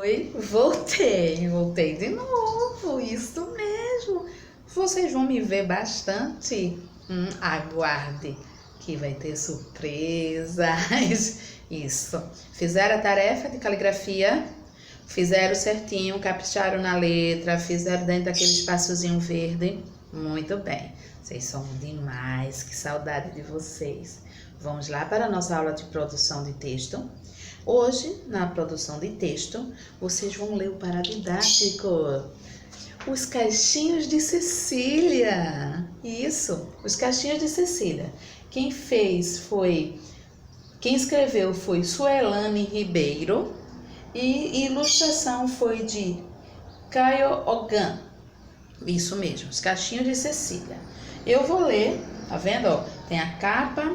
Oi, voltei de novo, isso mesmo. Vocês vão me ver bastante? Aguarde, que vai ter surpresas. Isso. Fizeram a tarefa de caligrafia? Fizeram certinho, capricharam na letra, fizeram dentro daquele espaçozinho verde? Muito bem. Vocês são demais, que saudade de vocês. Vamos lá para a nossa aula de produção de texto. Hoje, na produção de texto, vocês vão ler o paradidático, os caixinhos de Cecília. Isso, os caixinhos de Cecília. Quem escreveu foi Suelane Ribeiro e ilustração foi de Caio Ogan. Isso mesmo, os caixinhos de Cecília. Eu vou ler, tá vendo? Ó, tem a capa,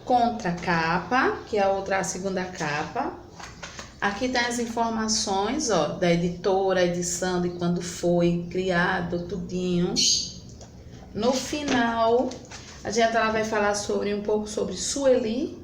contracapa, que é a segunda capa. Aqui tem as informações, ó, da editora, edição, de quando foi criado, tudinho. No final, ela vai falar um pouco sobre Suelane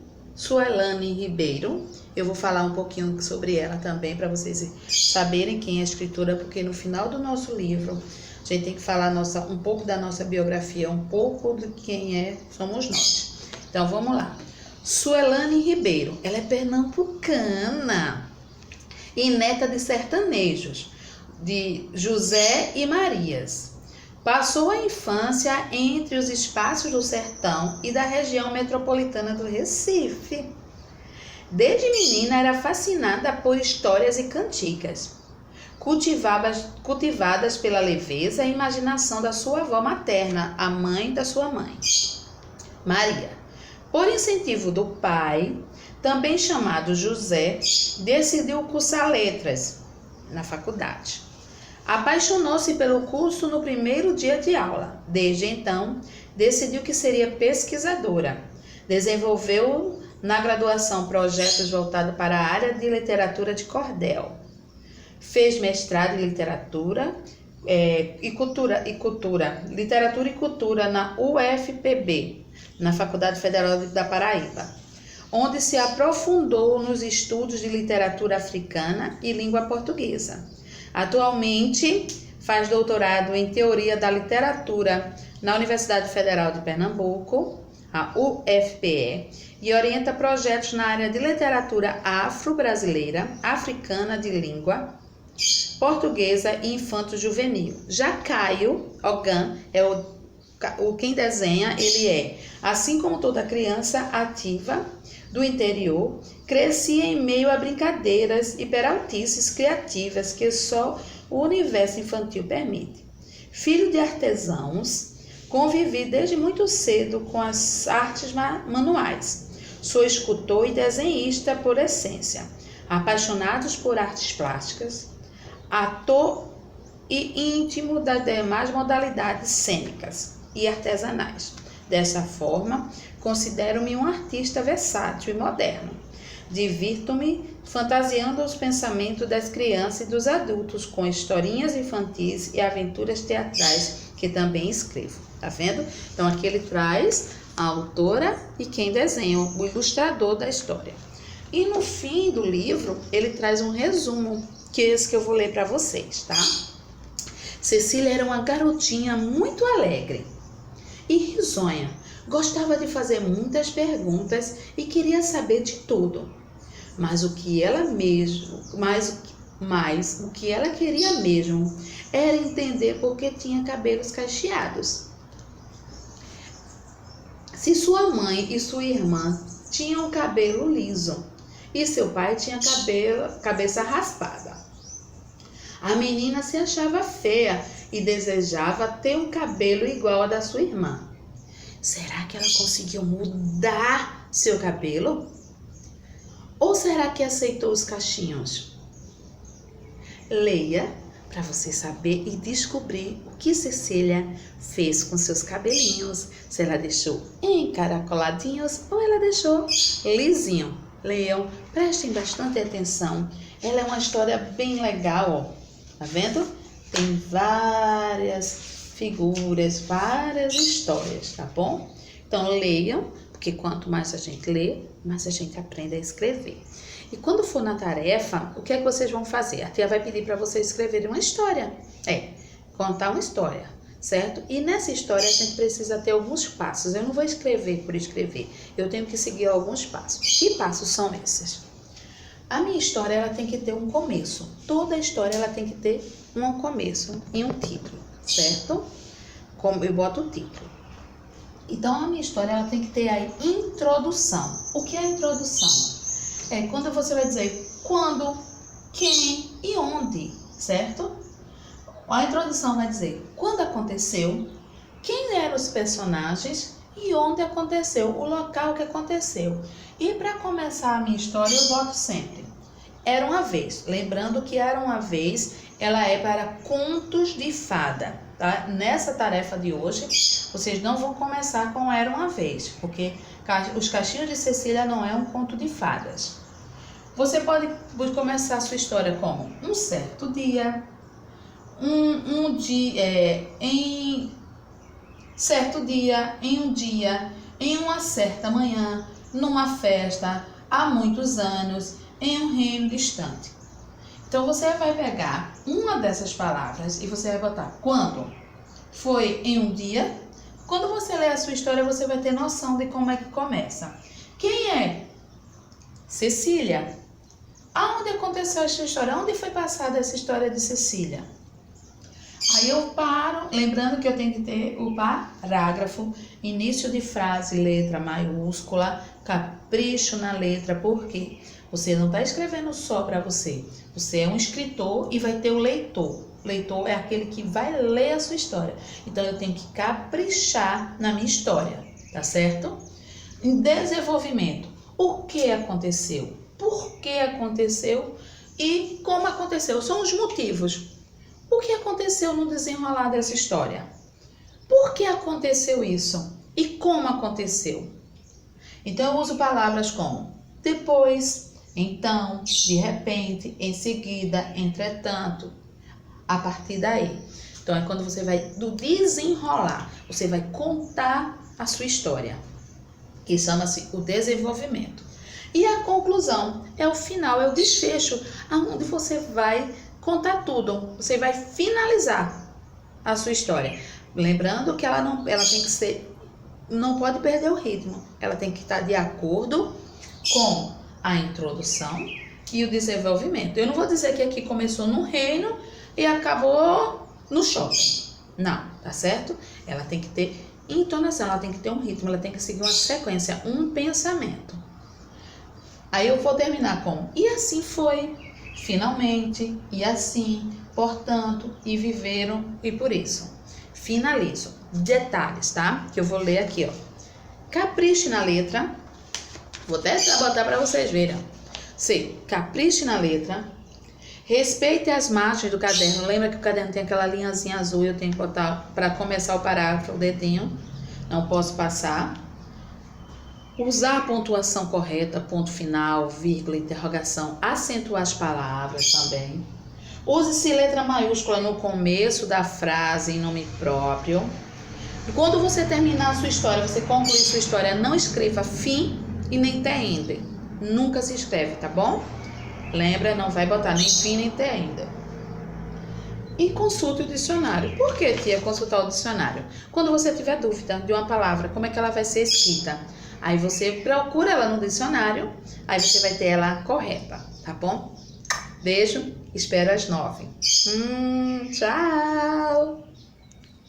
Ribeiro. Eu vou falar um pouquinho sobre ela também, para vocês saberem quem é a escritora, porque no final do nosso livro, a gente tem que falar um pouco da nossa biografia, um pouco de quem somos nós. Então, vamos lá. Suelane Ribeiro, ela é pernambucana e neta de sertanejos, de José e Marias. Passou a infância entre os espaços do sertão e da região metropolitana do Recife. Desde menina era fascinada por histórias e cantigas, cultivadas pela leveza e imaginação da sua avó materna, a mãe da sua mãe, Maria. Por incentivo do pai, também chamado José, decidiu cursar letras na faculdade. Apaixonou-se pelo curso no primeiro dia de aula. Desde então, decidiu que seria pesquisadora. Desenvolveu na graduação projetos voltados para a área de literatura de cordel. Fez mestrado em literatura e cultura na UFPB, na Faculdade Federal da Paraíba, onde se aprofundou nos estudos de literatura africana e língua portuguesa. Atualmente faz doutorado em teoria da literatura na Universidade Federal de Pernambuco, a UFPE, e orienta projetos na área de literatura afro-brasileira, africana de língua portuguesa e infanto-juvenil. Já Caio Ogan quem desenha, ele assim como toda criança ativa do interior, crescia em meio a brincadeiras e peraltices criativas que só o universo infantil permite. Filho de artesãos, convivi desde muito cedo com as artes manuais. Sou escultor e desenhista por essência, apaixonados por artes plásticas, ator e íntimo das demais modalidades cênicas e artesanais. Dessa forma, considero-me um artista versátil e moderno. Divirto-me fantasiando os pensamentos das crianças e dos adultos com historinhas infantis e aventuras teatrais que também escrevo. Tá vendo? Então aqui ele traz a autora e quem desenha, o ilustrador da história. E no fim do livro, ele traz um resumo, que é esse que eu vou ler para vocês, tá? Cecília era uma garotinha muito alegre e risonha. Gostava de fazer muitas perguntas e queria saber de tudo. Mas o que ela queria mesmo era entender por que tinha cabelos cacheados. Se sua mãe e sua irmã tinham cabelo liso e seu pai tinha cabeça raspada. A menina se achava feia e desejava ter um cabelo igual ao da sua irmã. Será que ela conseguiu mudar seu cabelo? Ou será que aceitou os cachinhos? Leia para você saber e descobrir o que Cecília fez com seus cabelinhos. Se ela deixou encaracoladinhos ou ela deixou lisinho. Leiam, prestem bastante atenção. Ela é uma história bem legal, ó. Tá vendo? Tem várias figuras, várias histórias, tá bom? Então leiam, porque quanto mais a gente lê, mais a gente aprende a escrever. E quando for na tarefa, o que é que vocês vão fazer? A tia vai pedir para vocês escreverem uma história. Contar uma história, certo? E nessa história a gente precisa ter alguns passos. Eu não vou escrever por escrever. Eu tenho que seguir alguns passos. Que passos são esses? A minha história, ela tem que ter um começo. Toda história, ela tem que ter um começo e um título, certo? Como eu boto o título. Então, a minha história, ela tem que ter a introdução. O que é a introdução? É quando você vai dizer quando, quem e onde, certo? A introdução vai dizer quando aconteceu, quem eram os personagens e onde aconteceu, o local que aconteceu. E para começar a minha história, eu boto sempre Era uma Vez. Lembrando que Era uma Vez, ela é para contos de fada, tá? Nessa tarefa de hoje, vocês não vão começar com Era uma Vez, porque Os Cachinhos de Cecília não é um conto de fadas. Você pode começar a sua história como um certo dia, em uma certa manhã, numa festa, há muitos anos, em um reino distante. Então, você vai pegar uma dessas palavras e você vai botar quando foi em um dia. Quando você ler a sua história, você vai ter noção de como é que começa. Quem é? Cecília. Aonde aconteceu essa história? Onde foi passada essa história de Cecília? Aí eu paro, lembrando que eu tenho que ter o parágrafo, início de frase, letra maiúscula, capricho na letra, porque você não está escrevendo só para você. Você é um escritor e vai ter o leitor. O leitor é aquele que vai ler a sua história. Então eu tenho que caprichar na minha história, tá certo? Em desenvolvimento, o que aconteceu? Por que aconteceu e como aconteceu? São os motivos. O que aconteceu no desenrolar dessa história? Por que aconteceu isso? E como aconteceu? Então, eu uso palavras como depois, então, de repente, em seguida, entretanto, a partir daí. Então, é quando você vai do desenrolar, você vai contar a sua história, que chama-se o desenvolvimento. E a conclusão é o final, é o desfecho, onde você vai contar tudo, você vai finalizar a sua história. Lembrando que ela tem que ser, não pode perder o ritmo, ela tem que estar de acordo com a introdução e o desenvolvimento. Eu não vou dizer que aqui começou no reino e acabou no shopping. Não, tá certo? Ela tem que ter entonação, ela tem que ter um ritmo, ela tem que seguir uma sequência, um pensamento. Aí eu vou terminar com e assim foi, finalmente, e assim, portanto, e viveram, e por isso. Finalizo. Detalhes, tá? Que eu vou ler aqui, ó. Capriche na letra. Vou até botar para vocês verem. Capriche na letra. Respeite as margens do caderno. Lembra que o caderno tem aquela linhazinha azul, eu tenho que botar para começar o parágrafo, o dedinho. Não posso passar. Usar a pontuação correta, ponto final, vírgula, interrogação, acentuar as palavras também. Use-se letra maiúscula no começo da frase em nome próprio. E quando você terminar a sua história, você concluir sua história, não escreva fim e nem the end. Nunca se escreve, tá bom? Lembra, não vai botar nem fim nem the end. E consulte o dicionário. Por que, tia, consultar o dicionário? Quando você tiver dúvida de uma palavra, como é que ela vai ser escrita? Aí você procura ela no dicionário, aí você vai ter ela correta, tá bom? Beijo, espero às 9. Tchau!